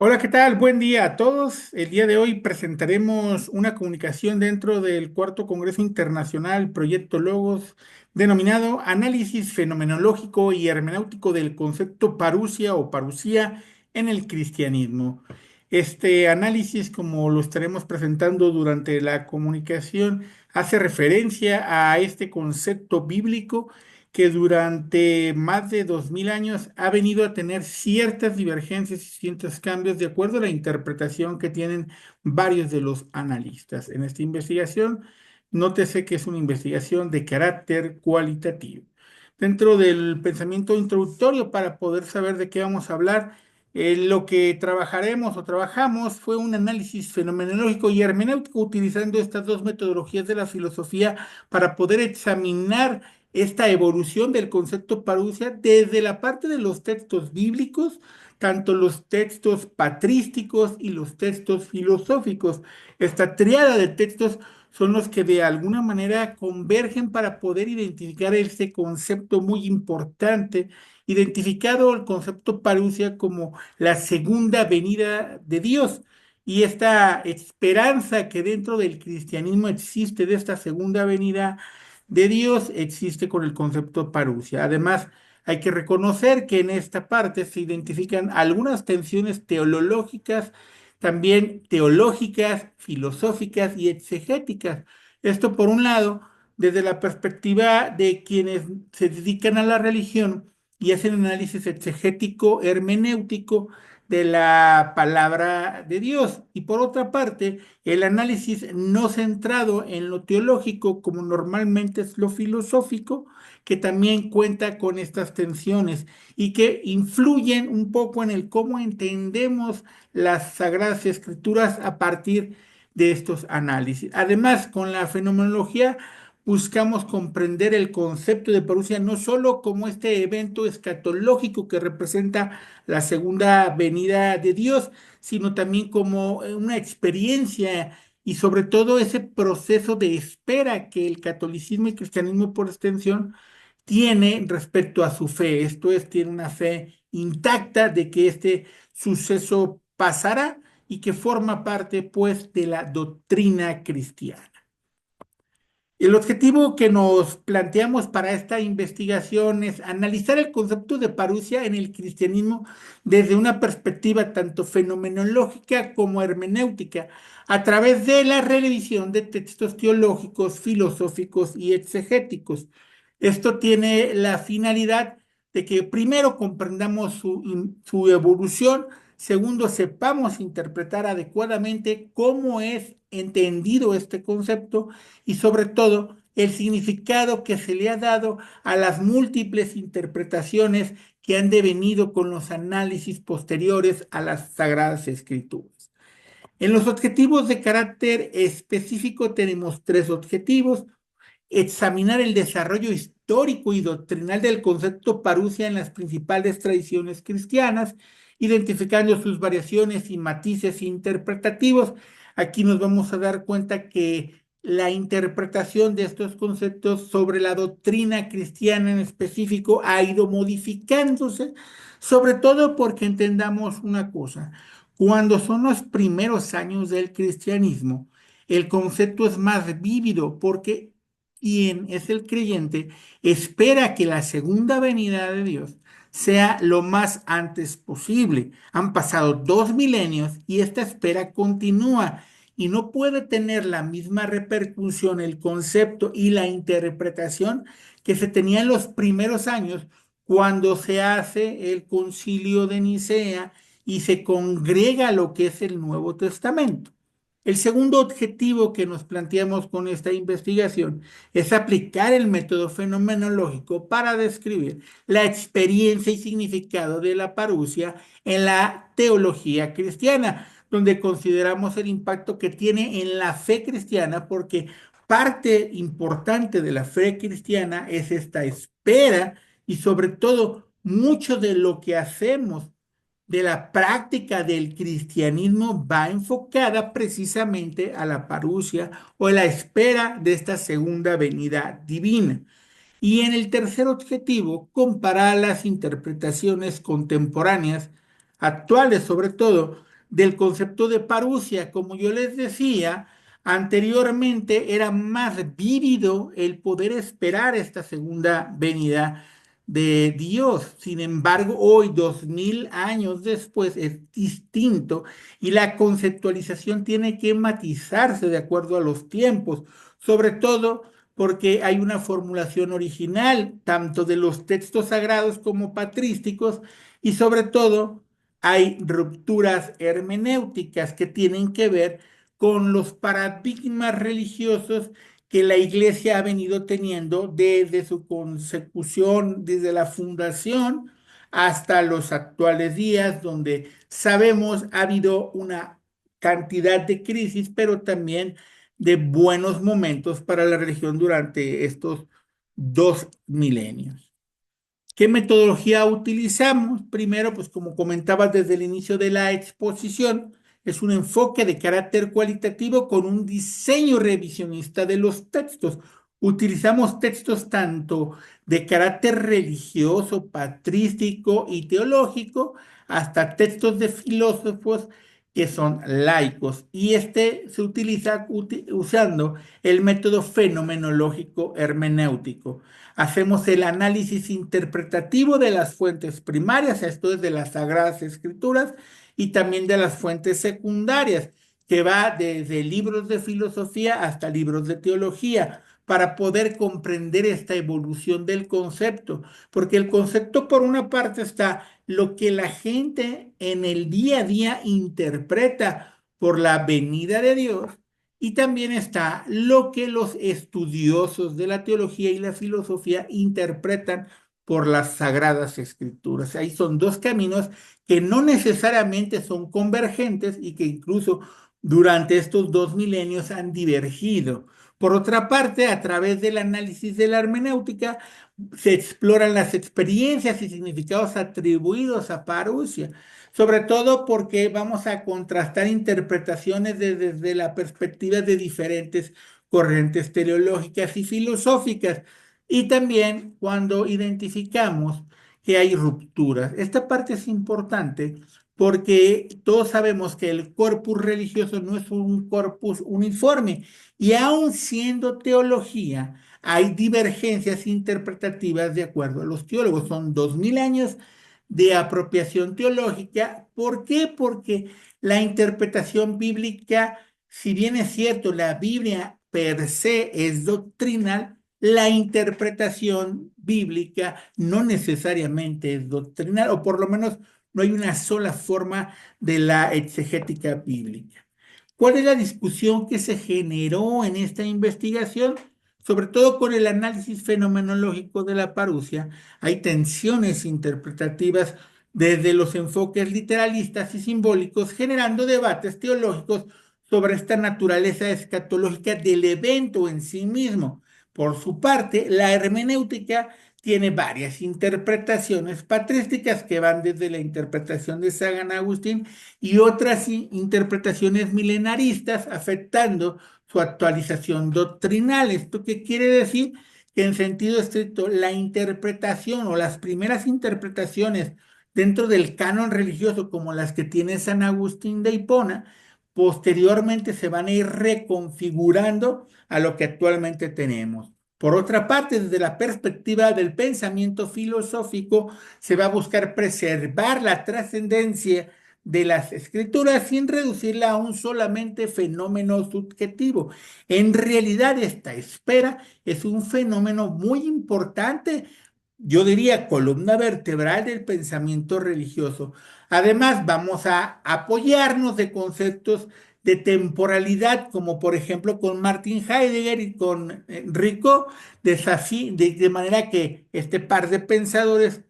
Hola, ¿qué tal? Buen día a todos. El día de hoy presentaremos una comunicación dentro del Cuarto Congreso Internacional Proyecto Logos, denominado Análisis Fenomenológico y Hermenéutico del concepto parusia o parusía en el cristianismo. Este análisis, como lo estaremos presentando durante la comunicación, hace referencia a este concepto bíblico que durante más de 2000 años ha venido a tener ciertas divergencias y ciertos cambios de acuerdo a la interpretación que tienen varios de los analistas. En esta investigación, nótese que es una investigación de carácter cualitativo. Dentro del pensamiento introductorio, para poder saber de qué vamos a hablar, lo que trabajaremos o trabajamos fue un análisis fenomenológico y hermenéutico utilizando estas dos metodologías de la filosofía para poder examinar esta evolución del concepto parusia desde la parte de los textos bíblicos, tanto los textos patrísticos y los textos filosóficos. Esta triada de textos son los que de alguna manera convergen para poder identificar este concepto muy importante, identificado el concepto parusia como la segunda venida de Dios. Y esta esperanza que dentro del cristianismo existe de esta segunda venida de Dios existe con el concepto parusia. Además, hay que reconocer que en esta parte se identifican algunas tensiones teológicas, también teológicas, filosóficas y exegéticas. Esto por un lado, desde la perspectiva de quienes se dedican a la religión y hacen análisis exegético, hermenéutico de la palabra de Dios. Y por otra parte, el análisis no centrado en lo teológico, como normalmente es lo filosófico, que también cuenta con estas tensiones y que influyen un poco en el cómo entendemos las Sagradas Escrituras a partir de estos análisis. Además, con la fenomenología buscamos comprender el concepto de parusia no solo como este evento escatológico que representa la segunda venida de Dios, sino también como una experiencia y sobre todo ese proceso de espera que el catolicismo y cristianismo por extensión tiene respecto a su fe. Esto es, tiene una fe intacta de que este suceso pasará y que forma parte pues de la doctrina cristiana. El objetivo que nos planteamos para esta investigación es analizar el concepto de parusia en el cristianismo desde una perspectiva tanto fenomenológica como hermenéutica, a través de la revisión de textos teológicos, filosóficos y exegéticos. Esto tiene la finalidad de que primero comprendamos su evolución. Segundo, sepamos interpretar adecuadamente cómo es entendido este concepto y sobre todo el significado que se le ha dado a las múltiples interpretaciones que han devenido con los análisis posteriores a las Sagradas Escrituras. En los objetivos de carácter específico tenemos tres objetivos: examinar el desarrollo histórico y doctrinal del concepto parusia en las principales tradiciones cristianas, identificando sus variaciones y matices interpretativos. Aquí nos vamos a dar cuenta que la interpretación de estos conceptos sobre la doctrina cristiana en específico ha ido modificándose, sobre todo porque entendamos una cosa: cuando son los primeros años del cristianismo, el concepto es más vívido porque quien es el creyente espera que la segunda venida de Dios sea lo más antes posible. Han pasado 2 milenios y esta espera continúa y no puede tener la misma repercusión el concepto y la interpretación que se tenía en los primeros años cuando se hace el concilio de Nicea y se congrega lo que es el Nuevo Testamento. El segundo objetivo que nos planteamos con esta investigación es aplicar el método fenomenológico para describir la experiencia y significado de la parusia en la teología cristiana, donde consideramos el impacto que tiene en la fe cristiana, porque parte importante de la fe cristiana es esta espera y sobre todo mucho de lo que hacemos de la práctica del cristianismo va enfocada precisamente a la parusia o a la espera de esta segunda venida divina. Y en el tercer objetivo, comparar las interpretaciones contemporáneas, actuales sobre todo, del concepto de parusia. Como yo les decía, anteriormente era más vívido el poder esperar esta segunda venida de Dios. Sin embargo, hoy, 2000 años después, es distinto y la conceptualización tiene que matizarse de acuerdo a los tiempos, sobre todo porque hay una formulación original, tanto de los textos sagrados como patrísticos, y sobre todo hay rupturas hermenéuticas que tienen que ver con los paradigmas religiosos que la Iglesia ha venido teniendo desde su consecución, desde la fundación hasta los actuales días, donde sabemos ha habido una cantidad de crisis, pero también de buenos momentos para la religión durante estos 2 milenios. ¿Qué metodología utilizamos? Primero, pues como comentaba desde el inicio de la exposición, es un enfoque de carácter cualitativo con un diseño revisionista de los textos. Utilizamos textos tanto de carácter religioso, patrístico y teológico, hasta textos de filósofos que son laicos. Y este se utiliza usando el método fenomenológico hermenéutico. Hacemos el análisis interpretativo de las fuentes primarias, esto es de las Sagradas Escrituras, y también de las fuentes secundarias, que va desde libros de filosofía hasta libros de teología, para poder comprender esta evolución del concepto, porque el concepto por una parte está lo que la gente en el día a día interpreta por la venida de Dios, y también está lo que los estudiosos de la teología y la filosofía interpretan por las sagradas escrituras. Ahí son dos caminos que no necesariamente son convergentes y que incluso durante estos 2 milenios han divergido. Por otra parte, a través del análisis de la hermenéutica, se exploran las experiencias y significados atribuidos a Parusia, sobre todo porque vamos a contrastar interpretaciones desde la perspectiva de diferentes corrientes teleológicas y filosóficas, y también cuando identificamos que hay rupturas. Esta parte es importante porque todos sabemos que el corpus religioso no es un corpus uniforme, y aun siendo teología, hay divergencias interpretativas de acuerdo a los teólogos. Son 2000 años de apropiación teológica. ¿Por qué? Porque la interpretación bíblica, si bien es cierto, la Biblia per se es doctrinal, la interpretación bíblica no necesariamente es doctrinal, o por lo menos no hay una sola forma de la exegética bíblica. ¿Cuál es la discusión que se generó en esta investigación? Sobre todo con el análisis fenomenológico de la parusia, hay tensiones interpretativas desde los enfoques literalistas y simbólicos, generando debates teológicos sobre esta naturaleza escatológica del evento en sí mismo. Por su parte, la hermenéutica tiene varias interpretaciones patrísticas que van desde la interpretación de San Agustín y otras interpretaciones milenaristas, afectando su actualización doctrinal. ¿Esto qué quiere decir? Que en sentido estricto, la interpretación o las primeras interpretaciones dentro del canon religioso, como las que tiene San Agustín de Hipona, posteriormente se van a ir reconfigurando a lo que actualmente tenemos. Por otra parte, desde la perspectiva del pensamiento filosófico, se va a buscar preservar la trascendencia de las escrituras sin reducirla a un solamente fenómeno subjetivo. En realidad, esta espera es un fenómeno muy importante, yo diría columna vertebral del pensamiento religioso. Además, vamos a apoyarnos de conceptos de temporalidad, como por ejemplo con Martin Heidegger y con Rico, de manera que este par de pensadores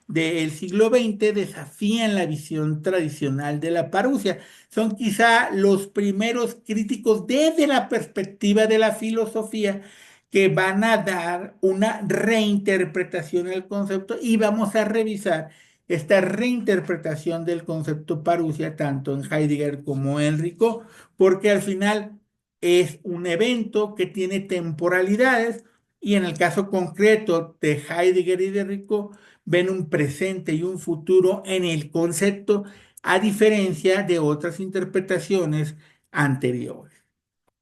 del siglo XX desafían la visión tradicional de la parusia. Son quizá los primeros críticos desde la perspectiva de la filosofía que van a dar una reinterpretación del concepto, y vamos a revisar esta reinterpretación del concepto parusia tanto en Heidegger como en Rico, porque al final es un evento que tiene temporalidades, y en el caso concreto de Heidegger y de Rico ven un presente y un futuro en el concepto a diferencia de otras interpretaciones anteriores.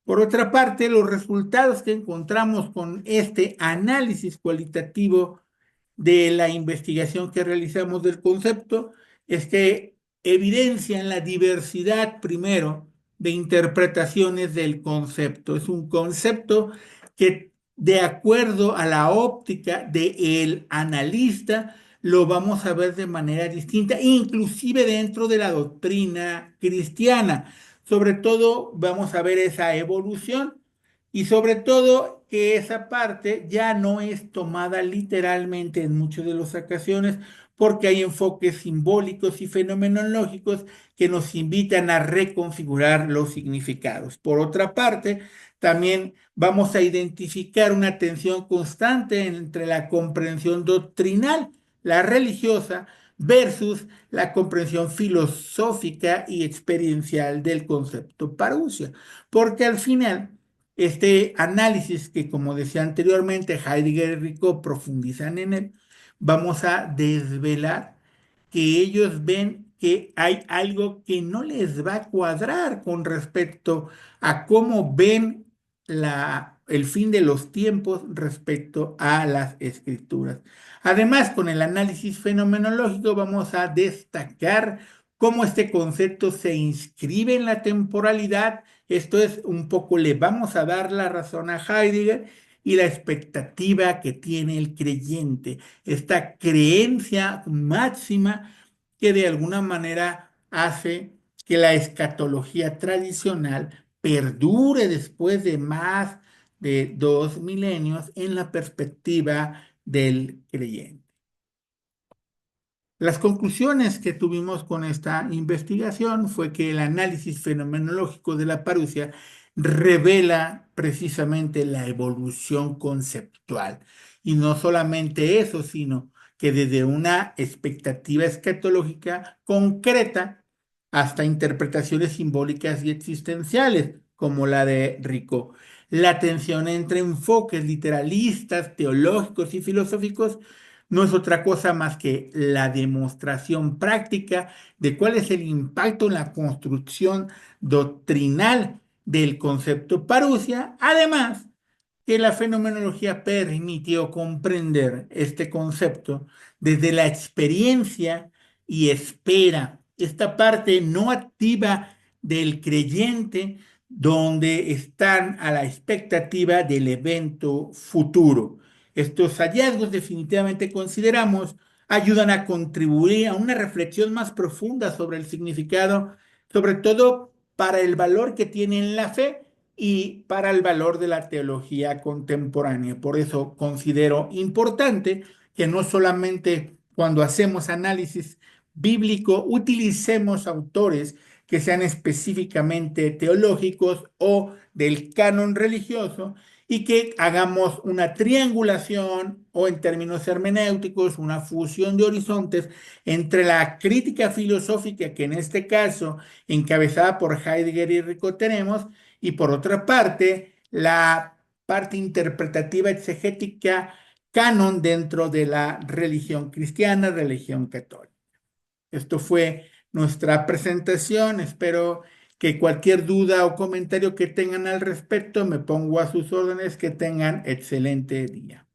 Por otra parte, los resultados que encontramos con este análisis cualitativo de la investigación que realizamos del concepto es que evidencian la diversidad, primero, de interpretaciones del concepto. Es un concepto que, de acuerdo a la óptica del analista, lo vamos a ver de manera distinta, inclusive dentro de la doctrina cristiana. Sobre todo vamos a ver esa evolución y sobre todo que esa parte ya no es tomada literalmente en muchas de las ocasiones porque hay enfoques simbólicos y fenomenológicos que nos invitan a reconfigurar los significados. Por otra parte, también vamos a identificar una tensión constante entre la comprensión doctrinal, la religiosa, versus la comprensión filosófica y experiencial del concepto parousia. Porque al final, este análisis que, como decía anteriormente, Heidegger y Rico profundizan en él, vamos a desvelar que ellos ven que hay algo que no les va a cuadrar con respecto a cómo ven el fin de los tiempos respecto a las escrituras. Además, con el análisis fenomenológico vamos a destacar cómo este concepto se inscribe en la temporalidad. Esto es un poco, le vamos a dar la razón a Heidegger y la expectativa que tiene el creyente, esta creencia máxima que de alguna manera hace que la escatología tradicional perdure después de más de 2 milenios en la perspectiva del creyente. Las conclusiones que tuvimos con esta investigación fue que el análisis fenomenológico de la parusia revela precisamente la evolución conceptual. Y no solamente eso, sino que desde una expectativa escatológica concreta hasta interpretaciones simbólicas y existenciales, como la de Rico. La tensión entre enfoques literalistas, teológicos y filosóficos no es otra cosa más que la demostración práctica de cuál es el impacto en la construcción doctrinal del concepto parusia, además que la fenomenología permitió comprender este concepto desde la experiencia y espera, esta parte no activa del creyente, donde están a la expectativa del evento futuro. Estos hallazgos definitivamente consideramos ayudan a contribuir a una reflexión más profunda sobre el significado, sobre todo para el valor que tiene la fe y para el valor de la teología contemporánea. Por eso considero importante que no solamente cuando hacemos análisis bíblico utilicemos autores que sean específicamente teológicos o del canon religioso y que hagamos una triangulación o en términos hermenéuticos una fusión de horizontes entre la crítica filosófica que en este caso encabezada por Heidegger y Rico tenemos y por otra parte la parte interpretativa exegética canon dentro de la religión cristiana, religión católica. Esto fue nuestra presentación. Espero que cualquier duda o comentario que tengan al respecto me pongo a sus órdenes. Que tengan excelente día.